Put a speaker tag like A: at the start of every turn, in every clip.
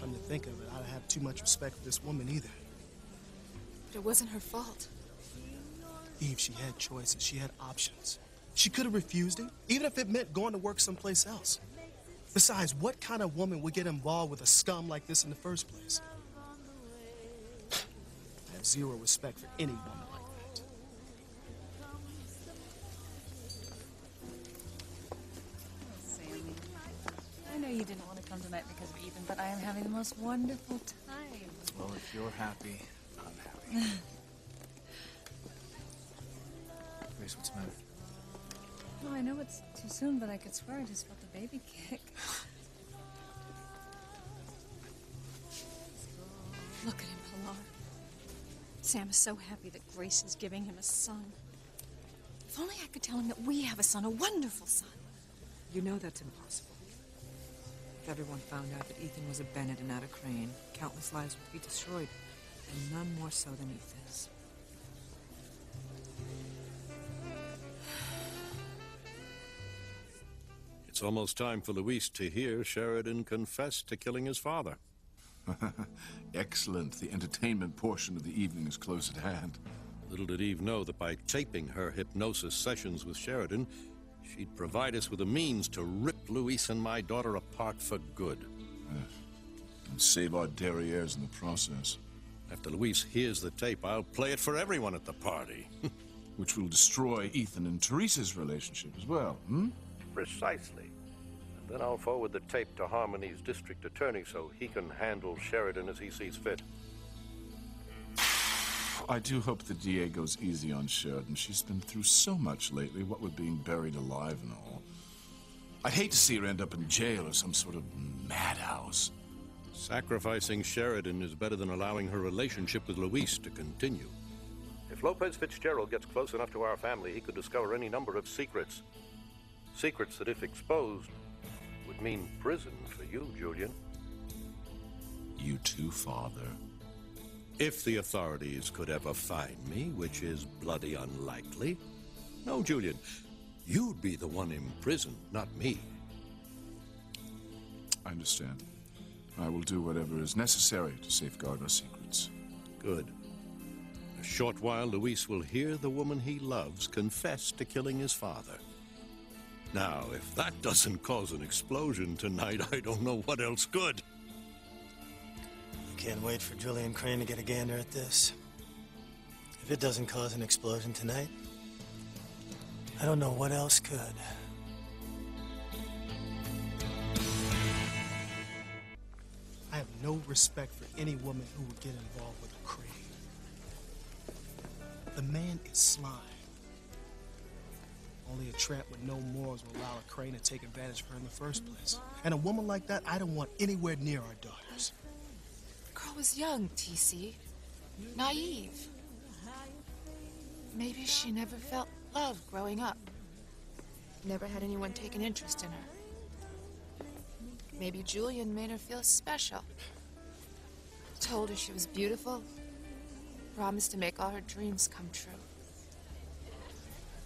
A: Come to think of it, I don't have too much respect for this woman either.
B: But it wasn't her fault.
A: Eve, she had choices. She had options. She could have refused it, even if it meant going to work someplace else. Besides, what kind of woman would get involved with a scum like this in the first place? I have zero respect for any woman like that.
C: Sammy, I know you didn't want to come tonight because of Ethan, but I am having the most wonderful time.
D: Well, if you're happy, I'm happy. Grace, what's the matter?
C: Well, I know it's too soon, but I could swear I just felt a baby kick. Look at him, Pilar. Sam is so happy that Grace is giving him a son. If only I could tell him that we have a son, a wonderful son.
E: You know that's impossible. If everyone found out that Ethan was a Bennett and not a Crane, countless lives would be destroyed, and none more so than Ethan's.
F: It's almost time for Luis to hear Sheridan confess to killing his father.
G: Excellent. The entertainment portion of the evening is close at hand.
F: Little did Eve know that by taping her hypnosis sessions with Sheridan, she'd provide us with a means to rip Luis and my daughter apart for good.
G: And save our derrieres in the process.
F: After Luis hears the tape, I'll play it for everyone at the party.
G: Which will destroy Ethan and Teresa's relationship as well, hmm?
F: Precisely. And then I'll forward the tape to Harmony's district attorney so he can handle Sheridan as he sees fit.
G: I do hope the DA goes easy on Sheridan. She's been through so much lately, what with being buried alive and all. I'd hate to see her end up in jail or some sort of madhouse.
F: Sacrificing Sheridan is better than allowing her relationship with Luis to continue. If Lopez Fitzgerald gets close enough to our family, he could discover any number of secrets. Secrets that, if exposed, would mean prison for you, Julian.
G: You too, Father.
F: If the authorities could ever find me, which is bloody unlikely. No, Julian, you'd be the one in prison, not me.
G: I understand. I will do whatever is necessary to safeguard our secrets.
F: Good. In a short while, Luis will hear the woman he loves confess to killing his father. Now, if that doesn't cause an explosion tonight, I don't know what else could.
H: Can't wait for Julian Crane to get a gander at this. If it doesn't cause an explosion tonight, I don't know what else could.
A: I have no respect for any woman who would get involved with a Crane. The man is slime. Only a tramp with no morals will allow a Crane to take advantage of her in the first place. And a woman like that, I don't want anywhere near our daughters.
B: The girl was young, TC. Naive. Maybe she never felt love growing up. Never had anyone take an interest in her. Maybe Julian made her feel special. Told her she was beautiful. Promised to make all her dreams come true.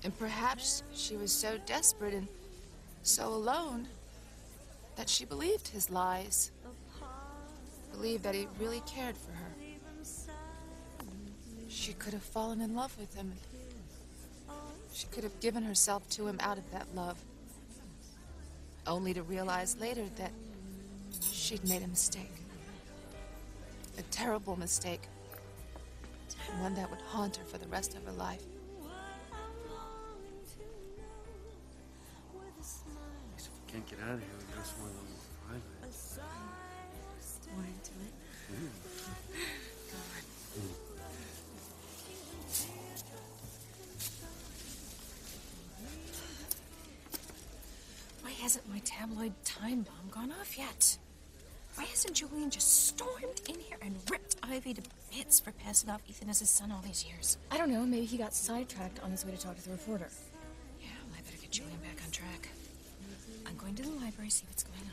B: And perhaps she was so desperate and so alone that she believed his lies. Believed that he really cared for her. She could have fallen in love with him. She could have given herself to him out of that love. Only to realize later that she'd made a mistake. A terrible mistake. One that would haunt her for the rest of her life.
D: If we can't get out of here, we go somewhere a little private.
C: More intimate. Go on. Why hasn't my tabloid time bomb gone off yet? Why hasn't Julian just stormed in here and ripped Ivy to bits for passing off Ethan as his son all these years? I don't know. Maybe he got sidetracked on his way to talk to the reporter. Yeah, well, I better get Julian back on track. I'm going to the library, see what's going
G: on.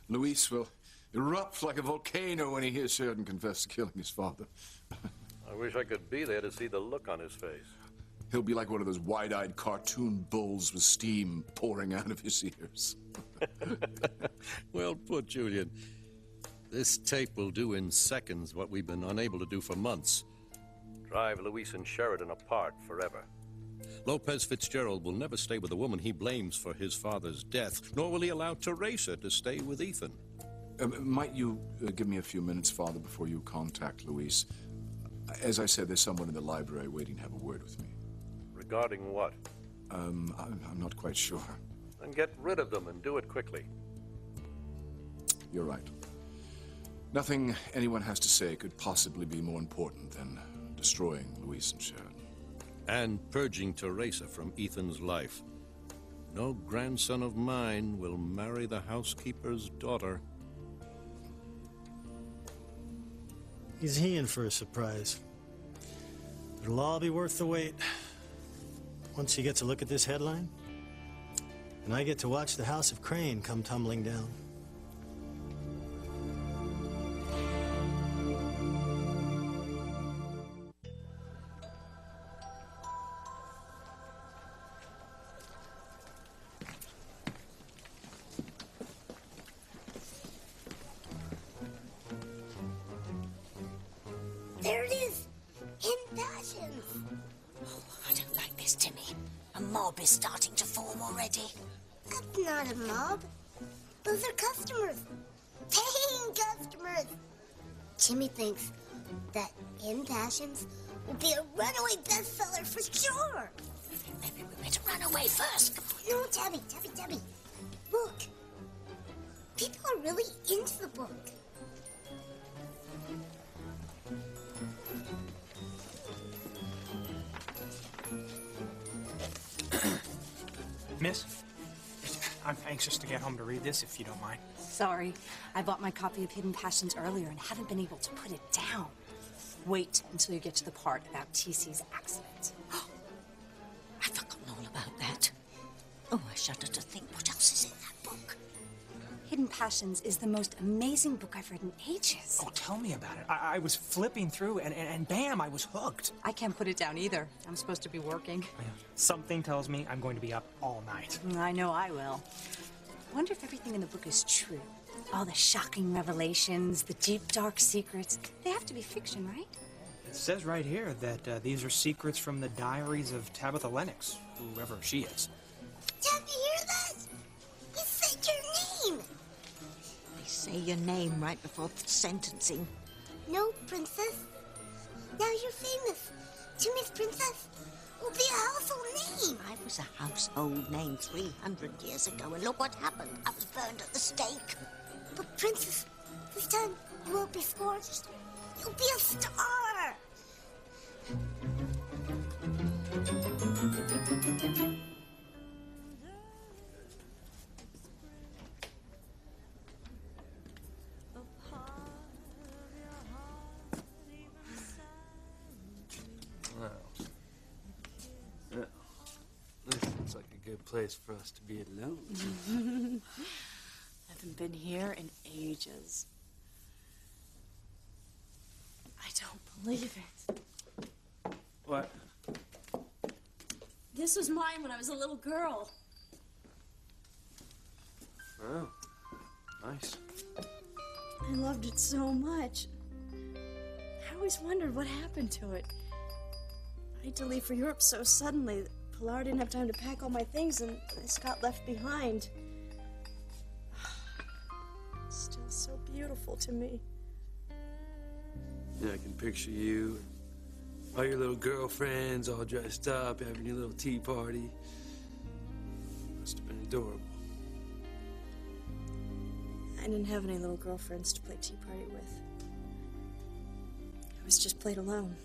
G: Luis will erupt like a volcano when he hears Sheridan confess to killing his father.
F: I wish I could be there to see the look on his face.
G: He'll be like one of those wide-eyed cartoon bulls with steam pouring out of his ears.
F: Well put, Julian. This tape will do in seconds what we've been unable to do for months. Drive Luis and Sheridan apart forever. Lopez Fitzgerald will never stay with a woman he blames for his father's death, nor will he allow Teresa to stay with Ethan.
G: Might you give me a few minutes, Father, before you contact Luis? As I said, there's someone in the library waiting to have a word with me.
F: Regarding what?
G: I'm not quite sure.
F: Then get rid of them and do it quickly.
G: You're right. Nothing anyone has to say could possibly be more important than destroying Luis and Sheridan.
F: And purging Teresa from Ethan's life. No grandson of mine will marry the housekeeper's daughter.
H: He's in for a surprise. It'll all be worth the wait. Once he gets a look at this headline, and I get to watch the House of Crane come tumbling down.
I: There it is! In Passions!
J: Oh, I don't like this, Timmy. A mob is starting to form already.
I: That's not a mob. Those are customers. Paying customers. Timmy thinks that In Passions will be a runaway bestseller for sure.
J: Maybe we better run away first.
I: No, Tabby. Look. People are really into the book.
K: Miss, I'm anxious to get home to read this, if you don't mind.
L: Sorry, I bought my copy of Hidden Passions earlier and haven't been able to put it down. Wait until you get to the part about TC's accident.
J: I've forgotten all about that. Oh, I shudder to think what else is in that book.
L: Hidden Passions is the most amazing book I've read in ages.
K: Oh, tell me about it. I was flipping through and bam, I was hooked.
L: I can't put it down either. I'm supposed to be working.
K: Something tells me I'm going to be up all night.
L: I know I will. I wonder if everything in the book is true. All the shocking revelations, the deep, dark secrets. They have to be fiction, right?
K: It says right here that these are secrets from the diaries of Tabitha Lennox, whoever she is.
I: Tab, you hear that? You said your name!
J: They say your name right before sentencing.
I: No, Princess. Now you're famous. Timmy's Princess will be a household name.
J: I was a household name 300 years ago, and look what happened. I was burned at the stake.
I: But Princess, this time you won't be scorched. You'll be a star.
D: This looks like a good place for us to be alone.
C: Haven't been here in ages. I don't believe it.
D: What?
C: This was mine when I was a little girl.
D: Oh, nice.
C: I loved it so much. I always wondered what happened to it. I had to leave for Europe so suddenly that Pilar didn't have time to pack all my things and this got left behind. It's still so beautiful to me.
D: Yeah, I can picture you, all your little girlfriends all dressed up, having your little tea party. Must have been adorable.
C: I didn't have any little girlfriends to play tea party with. I was just played alone.